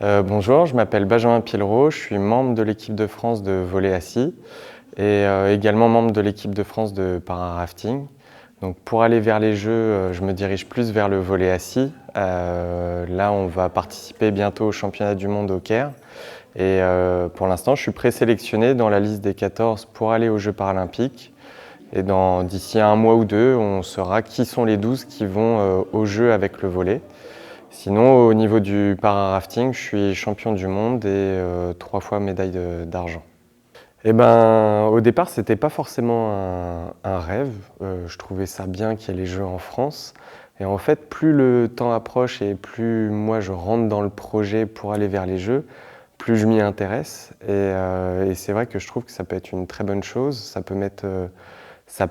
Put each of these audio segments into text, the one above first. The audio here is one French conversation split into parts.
Bonjour, je m'appelle Benjamin Pillerot, je suis membre de l'équipe de France de volley assis et également membre de l'équipe de France de para-rafting. Donc pour aller vers les Jeux, je me dirige plus vers le volley assis. Là, on va participer bientôt au championnat du monde au Caire. Et pour l'instant, je suis présélectionné dans la liste des 14 pour aller aux Jeux paralympiques. Et d'ici un mois ou deux, on saura qui sont les 12 qui vont aux Jeux avec le volley. Sinon, au niveau du para-rafting, je suis champion du monde et 3 fois médaille d'argent. Eh ben, au départ, c'était pas forcément un rêve. Je trouvais ça bien qu'il y ait les Jeux en France. Et en fait, plus le temps approche et plus moi je rentre dans le projet pour aller vers les Jeux, plus je m'y intéresse. Et c'est vrai que je trouve que ça peut être une très bonne chose. Ça peut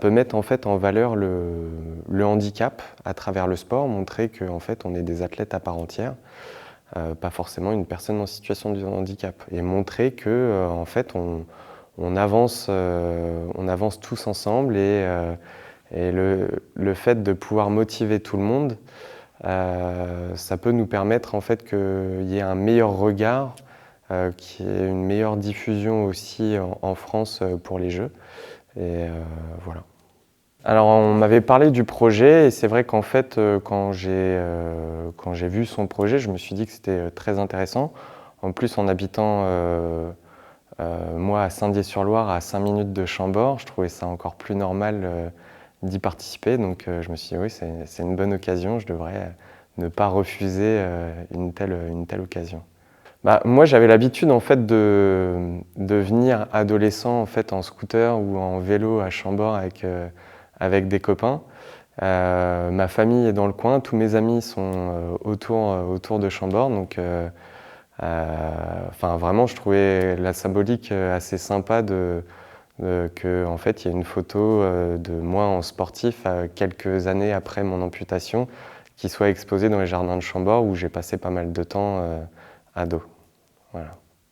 mettre en fait en valeur le handicap à travers le sport, montrer qu'en fait on est des athlètes à part entière, pas forcément une personne en situation de handicap, et montrer que en fait on avance tous ensemble et le fait de pouvoir motiver tout le monde, ça peut nous permettre en fait qu'il y ait un meilleur regard, qu'il y ait une meilleure diffusion aussi en France pour les Jeux. Et voilà. Alors on m'avait parlé du projet et c'est vrai qu'en fait quand j'ai vu son projet, je me suis dit que c'était très intéressant. En plus en habitant moi à Saint-Dié-sur-Loire, à 5 minutes de Chambord, je trouvais ça encore plus normal d'y participer. Donc je me suis dit oui, c'est une bonne occasion, je devrais ne pas refuser une telle occasion. Bah, moi, j'avais l'habitude en fait de venir adolescent en fait en scooter ou en vélo à Chambord avec des copains. Ma famille est dans le coin, tous mes amis sont autour de Chambord, donc enfin vraiment, je trouvais la symbolique assez sympa que en fait il y ait une photo de moi en sportif quelques années après mon amputation qui soit exposée dans les jardins de Chambord où j'ai passé pas mal de temps ado. Voilà.